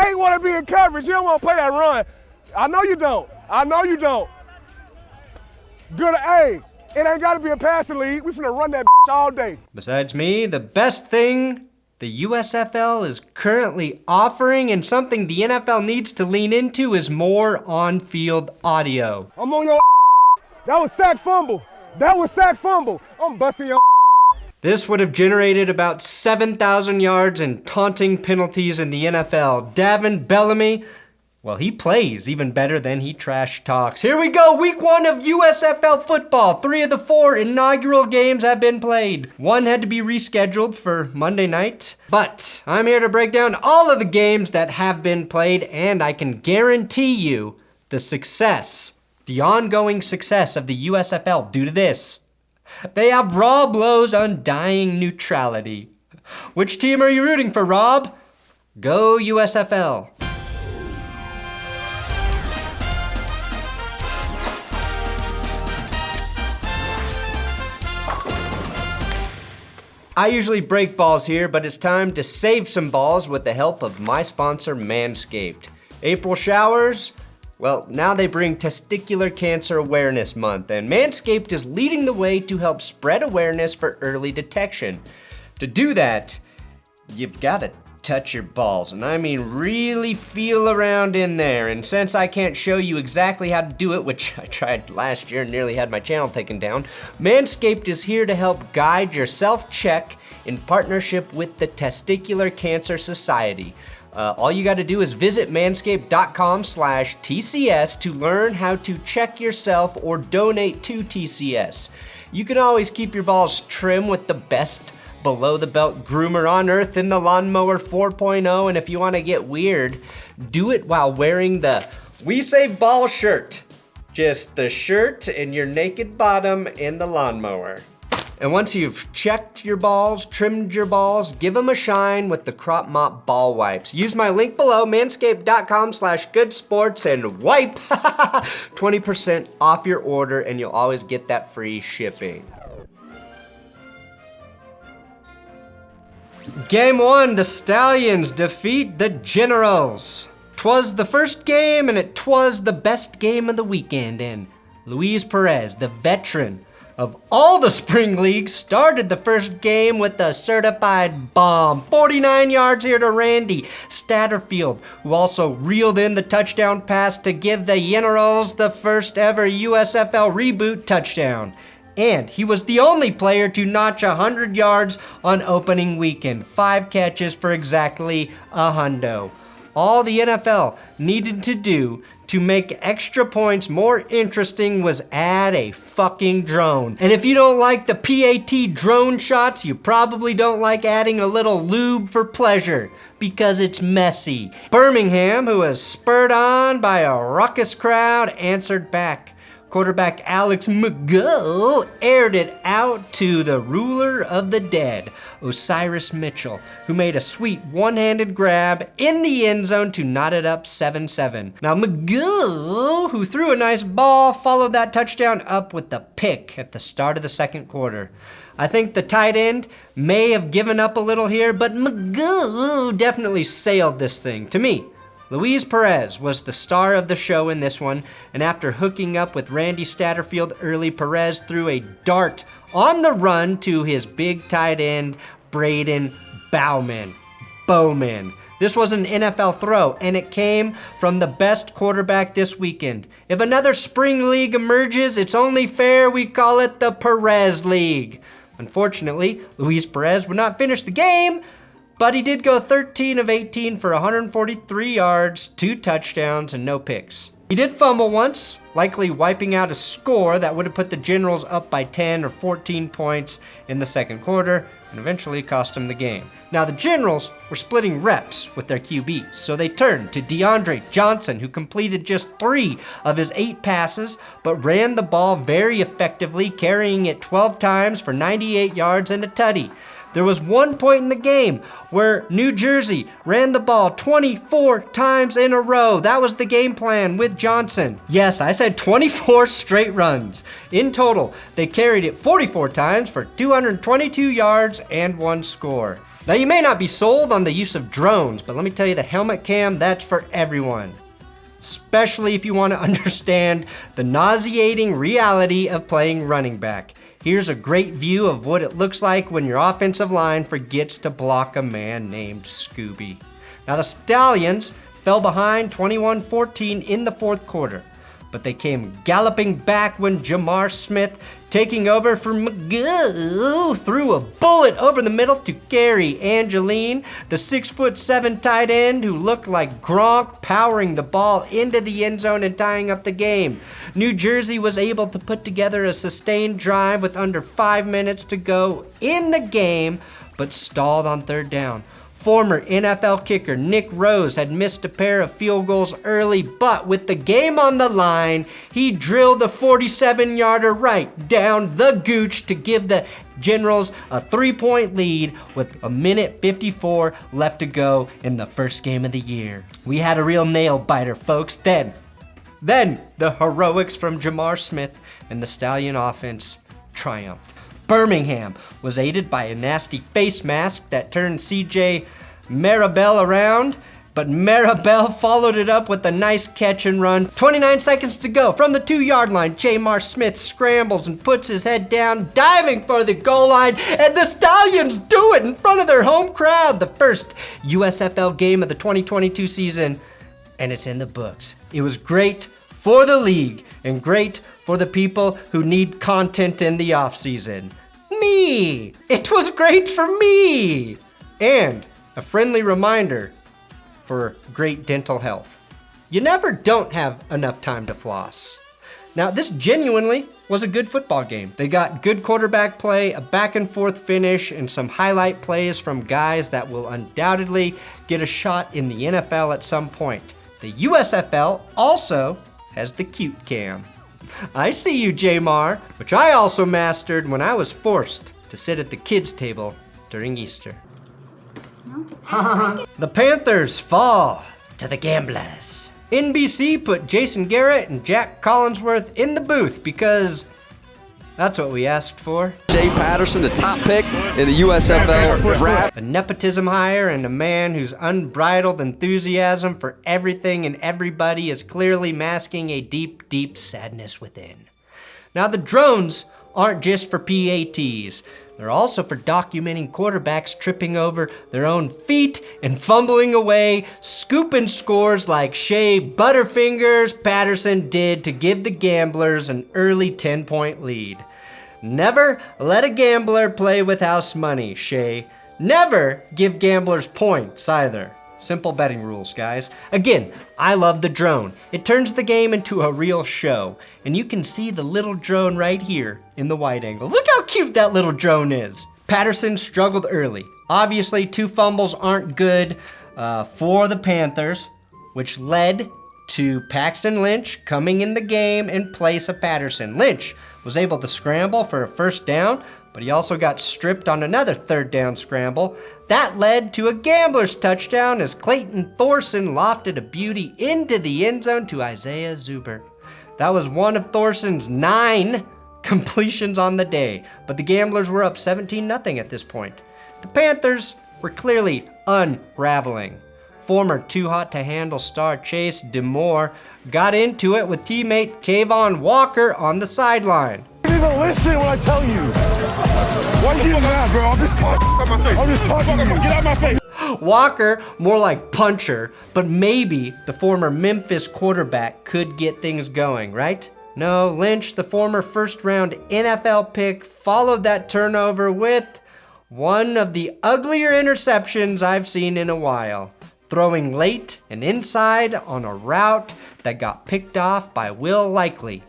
hate want to be in coverage. You don't want to play that run. I know you don't. I know you don't. Good, hey, it ain't got to be a passing league. We finna run that all day. Besides me, the best thing the USFL is currently offering and something the NFL needs to lean into is more on-field audio. I'm on your That was sack fumble. That was sack fumble. I'm busting your This would have generated about 7,000 yards and taunting penalties in the NFL. Davin Bellamy, well, he plays even better than he trash talks. Here we go, week 1 of USFL football. 3 of the 4 inaugural games have been played. 1 had to be rescheduled for Monday night. But I'm here to break down all of the games that have been played, and I can guarantee you the ongoing success of the USFL due to this. They have Rob Lowe's undying neutrality. Which team are you rooting for, Rob? Go USFL. I usually break balls here, but it's time to save some balls with the help of my sponsor, Manscaped. April showers? Well, now they bring Testicular Cancer Awareness Month, and Manscaped is leading the way to help spread awareness for early detection. To do that, you've got to touch your balls, and I mean really feel around in there. And since I can't show you exactly how to do it, which I tried last year and nearly had my channel taken down, Manscaped is here to help guide your self-check in partnership with the Testicular Cancer Society. All you got to do is visit manscaped.com/TCS to learn how to check yourself or donate to TCS. You can always keep your balls trim with the best below-the-belt groomer on earth in the Lawnmower 4.0, and if you want to get weird, do it while wearing the We Save Ball shirt. Just the shirt and your naked bottom in the lawnmower. And once you've checked your balls, trimmed your balls, give them a shine with the Crop Mop Ball Wipes. Use my link below, manscaped.com/goodsports, and wipe 20% off your order, and you'll always get that free shipping. Game 1, the Stallions defeat the Generals. 'Twas the first game, and it 'twas the best game of the weekend, and Luis Perez, the veteran of all the spring leagues, started the first game with a certified bomb. 49 yards here to Randy Statterfield, who also reeled in the touchdown pass to give the Generals the first ever USFL reboot touchdown. And he was the only player to notch 100 yards on opening weekend. 5 catches for exactly a hundo. All the NFL needed to do to make extra points more interesting was add a fucking drone. And if you don't like the PAT drone shots, you probably don't like adding a little lube for pleasure, because it's messy. Birmingham, who was spurred on by a raucous crowd, answered back. Quarterback Alex McGo aired it out to the ruler of the dead, Osiris Mitchell, who made a sweet one-handed grab in the end zone to knot it up 7-7. Now McGo, who threw a nice ball, followed that touchdown up with the pick at the start of the second quarter. I think the tight end may have given up a little here, but McGo definitely sailed this thing. To me, Luis Perez was the star of the show in this one, and after hooking up with Randy Statterfield early, Perez threw a dart on the run to his big tight end, Braden Bowman. This was an NFL throw, and it came from the best quarterback this weekend. If another spring league emerges, it's only fair we call it the Perez League. Unfortunately, Luis Perez would not finish the game, but he did go 13 of 18 for 143 yards, 2 touchdowns, and no picks. He did fumble once, likely wiping out a score that would have put the Generals up by 10 or 14 points in the second quarter, and eventually cost him the game. Now the Generals were splitting reps with their QBs, so they turned to DeAndre Johnson, who completed just 3 of his 8 passes, but ran the ball very effectively, carrying it 12 times for 98 yards and a tutty. There was one point in the game where New Jersey ran the ball 24 times in a row. That was the game plan with Johnson. Yes, I said 24 straight runs. In total, they carried it 44 times for 222 yards and 1 score. Now you may not be sold on the use of drones, but let me tell you, the helmet cam, that's for everyone. Especially if you want to understand the nauseating reality of playing running back. Here's a great view of what it looks like when your offensive line forgets to block a man named Scooby. Now the Stallions fell behind 21-14 in the fourth quarter, but they came galloping back when Jamar Smith, taking over for Magoo, threw a bullet over the middle to Gary Angeline, the 6'7" tight end who looked like Gronk, powering the ball into the end zone and tying up the game. New Jersey was able to put together a sustained drive with under 5 minutes to go in the game, but stalled on third down. Former NFL kicker Nick Rose had missed a pair of field goals early, but with the game on the line, he drilled a 47-yarder right down the gooch to give the Generals a 3-point lead with 1:54 left to go in the first game of the year. We had a real nail biter, folks. Then the heroics from Jamar Smith and the Stallion offense triumphed. Birmingham was aided by a nasty face mask that turned CJ Maribel around, but Maribel followed it up with a nice catch and run. 29 seconds to go from the 2-yard line. Jamar Smith scrambles and puts his head down, diving for the goal line, and the Stallions do it in front of their home crowd. The first USFL game of the 2022 season, and it's in the books. It was great for the league and great for the people who need content in the offseason. Me! It was great for me! And a friendly reminder for great dental health. You never don't have enough time to floss. Now, this genuinely was a good football game. They got good quarterback play, a back and forth finish, and some highlight plays from guys that will undoubtedly get a shot in the NFL at some point. The USFL also has the cute cam. I see you, Jamar, which I also mastered when I was forced to sit at the kids' table during Easter. The Panthers fall to the Gamblers. NBC put Jason Garrett and Jack Collinsworth in the booth because that's what we asked for. Shea Patterson, the top pick in the USFL draft. A nepotism hire and a man whose unbridled enthusiasm for everything and everybody is clearly masking a deep, deep sadness within. Now the drones aren't just for PATs. They're also for documenting quarterbacks tripping over their own feet and fumbling away, scooping scores like Shea Butterfingers Patterson did to give the Gamblers an early 10-point lead. Never let a gambler play with house money, Shea. Never give gamblers points either. Simple betting rules, guys. Again, I love the drone. It turns the game into a real show. And you can see the little drone right here in the wide angle. Look how cute that little drone is. Patterson struggled early. Obviously, 2 fumbles aren't good for the Panthers, which led to Paxton Lynch coming in the game in place of Patterson. Lynch was able to scramble for a first down, but he also got stripped on another third down scramble. That led to a Gambler's touchdown as Clayton Thorson lofted a beauty into the end zone to Isaiah Zuber. That was one of Thorson's 9 completions on the day, but the Gamblers were up 17-0 at this point. The Panthers were clearly unraveling. Former Too Hot to Handle star Chase Demore got into it with teammate Kayvon Walker on the sideline. You need to listen when I tell you. Why are you getting mad, bro? I'm just talking to you. Get out my face. Walker, more like puncher, but maybe the former Memphis quarterback could get things going, right? No, Lynch, the former first-round NFL pick, followed that turnover with one of the uglier interceptions I've seen in a while. Throwing late and inside on a route that got picked off by Will Likely,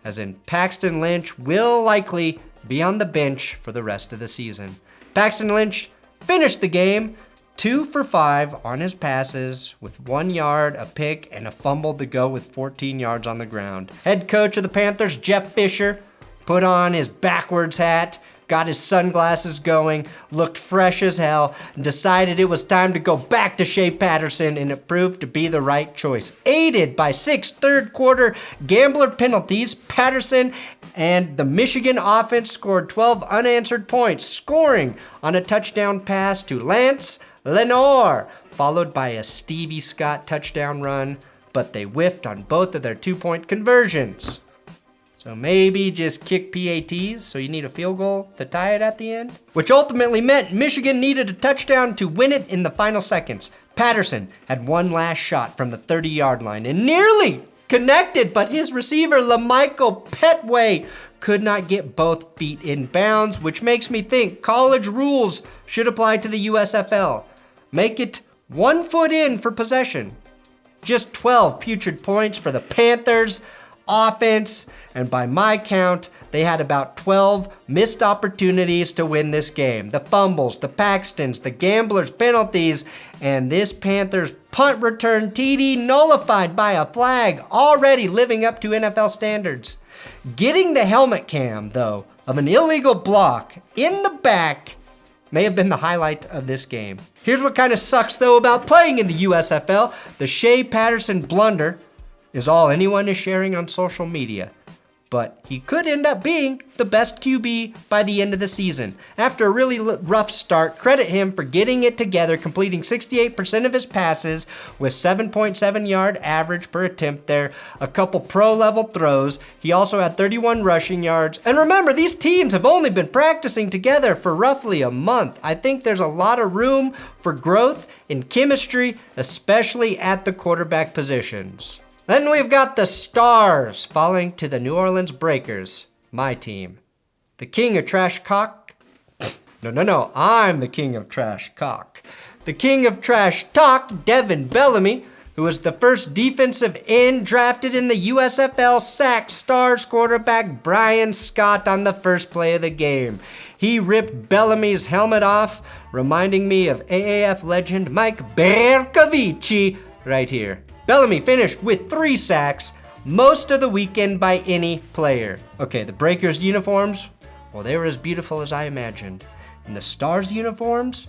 as in Paxton Lynch will likely be on the bench for the rest of the season. Paxton Lynch finished the game 2 for 5 on his passes with 1 yard, a pick, and a fumble to go with 14 yards on the ground. Head coach of the Panthers, Jeff Fisher, put on his backwards hat got his sunglasses going, looked fresh as hell, and decided it was time to go back to Shea Patterson, and it proved to be the right choice. Aided by 6 third-quarter gambler penalties, Patterson and the Michigan offense scored 12 unanswered points, scoring on a touchdown pass to Lance Lenoir, followed by a Stevie Scott touchdown run, but they whiffed on both of their 2-point conversions. So maybe just kick PATs, so you need a field goal to tie it at the end? Which ultimately meant Michigan needed a touchdown to win it in the final seconds. Patterson had one last shot from the 30-yard line and nearly connected, but his receiver, LaMichael Petway, could not get both feet in bounds, which makes me think college rules should apply to the USFL. Make it 1 foot in for possession. Just 12 putrid points for the Panthers offense, and by my count, they had about 12 missed opportunities to win this game. The fumbles, the Paxtons, the gamblers' penalties, and this Panthers punt return TD nullified by a flag, already living up to NFL standards. Getting the helmet cam, though, of an illegal block in the back may have been the highlight of this game. Here's what kind of sucks, though, about playing in the USFL. The Shea Patterson blunder is all anyone is sharing on social media. But he could end up being the best QB by the end of the season. After a really rough start, credit him for getting it together, completing 68% of his passes with 7.7 yard average per attempt there, a couple pro-level throws. He also had 31 rushing yards. And remember, these teams have only been practicing together for roughly a month. I think there's a lot of room for growth in chemistry, especially at the quarterback positions. Then we've got the Stars falling to the New Orleans Breakers, my team. The king of trash cock. No, I'm the king of trash cock. The king of trash talk, Devin Bellamy, who was the first defensive end drafted in the USFL, sacked Stars quarterback Brian Scott on the first play of the game. He ripped Bellamy's helmet off, reminding me of AAF legend Mike Bercovici right here. Bellamy finished with 3 sacks, most of the weekend by any player. Okay, the Breakers uniforms, well, they were as beautiful as I imagined. And the Stars uniforms,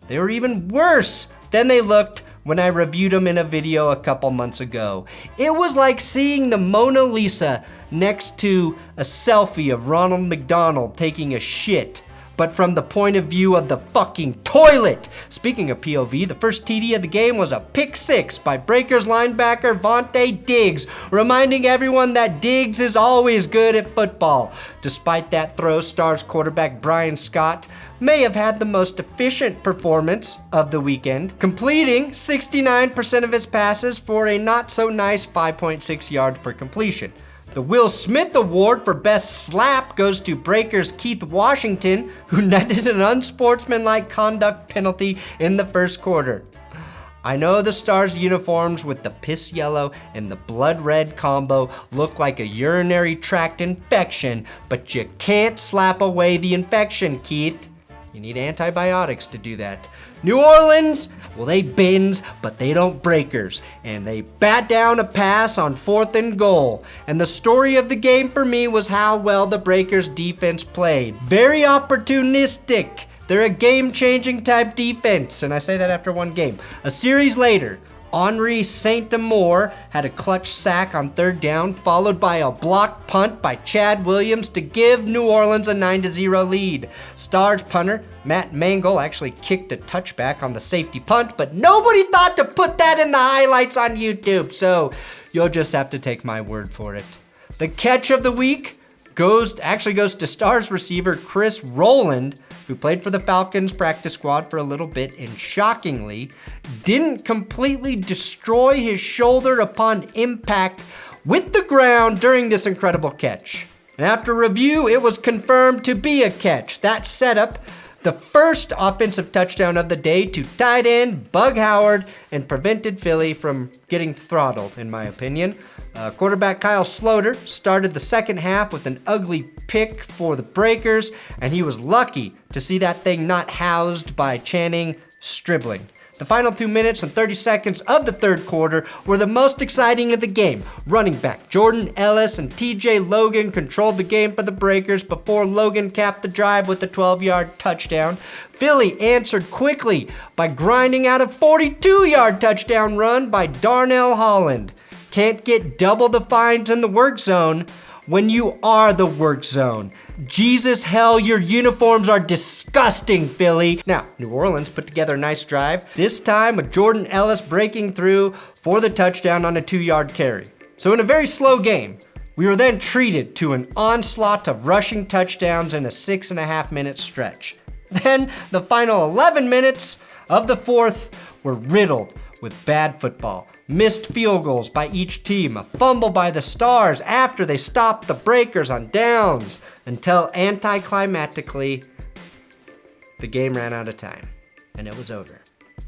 they were even worse than they looked when I reviewed them in a video a couple months ago. It was like seeing the Mona Lisa next to a selfie of Ronald McDonald taking a shit, but from the point of view of the fucking toilet. Speaking of POV, the first TD of the game was a pick 6 by Breakers linebacker Vontae Diggs, reminding everyone that Diggs is always good at football. Despite that throw, Stars quarterback Brian Scott may have had the most efficient performance of the weekend, completing 69% of his passes for a not-so-nice 5.6 yards per completion. The Will Smith Award for Best Slap goes to Breakers' Keith Washington, who netted an unsportsmanlike conduct penalty in the first quarter. I know the Stars uniforms with the piss yellow and the blood red combo look like a urinary tract infection, but you can't slap away the infection, Keith. You need antibiotics to do that. New Orleans, well, they bends, but they don't breakers. And they bat down a pass on 4th and goal. And the story of the game for me was how well the Breakers defense played. Very opportunistic. They're a game-changing type defense, and I say that after one game. A series later, Henri Saint-Amour had a clutch sack on 3rd down, followed by a blocked punt by Chad Williams to give New Orleans a 9-0 lead. Stars punter Matt Mangle actually kicked a touchback on the safety punt, but nobody thought to put that in the highlights on YouTube, so you'll just have to take my word for it. The catch of the week goes to Stars receiver Chris Rowland, who played for the Falcons practice squad for a little bit and shockingly didn't completely destroy his shoulder upon impact with the ground during this incredible catch. And after review, it was confirmed to be a catch. That set up the first offensive touchdown of the day to tight end Bug Howard and prevented Philly from getting throttled, in my opinion. Quarterback Kyle Sloter started the second half with an ugly pick for the Breakers, and he was lucky to see that thing not housed by Channing Stribling. The final 2 minutes and 30 seconds of the third quarter were the most exciting of the game. Running back Jordan Ellis and TJ Logan controlled the game for the Breakers before Logan capped the drive with a 12-yard touchdown. Philly answered quickly by grinding out a 42-yard touchdown run by Darnell Holland. Can't get double the fines in the work zone when you are the work zone. Jesus, hell, your uniforms are disgusting, Philly. Now, New Orleans put together a nice drive, this time with Jordan Ellis breaking through for the touchdown on a 2-yard carry. So in a very slow game, we were then treated to an onslaught of rushing touchdowns in a 6.5-minute stretch. Then the final 11 minutes of the fourth were riddled with bad football. Missed field goals by each team, a fumble by the Stars after they stopped the Breakers on downs, until anticlimactically, the game ran out of time, and it was over.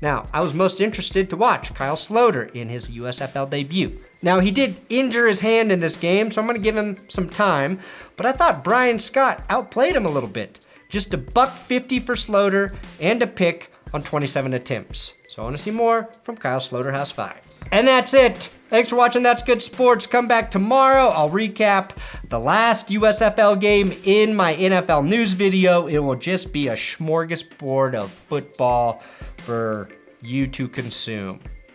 Now, I was most interested to watch Kyle Sloter in his USFL debut. Now, he did injure his hand in this game, so I'm gonna give him some time, but I thought Brian Scott outplayed him a little bit. Just a $150 for Sloter and a pick on 27 attempts. So I want to see more from Kyle Slaughterhouse 5. And that's it. Thanks for watching That's Good Sports. Come back tomorrow. I'll recap the last USFL game in my NFL news video. It will just be a smorgasbord of football for you to consume.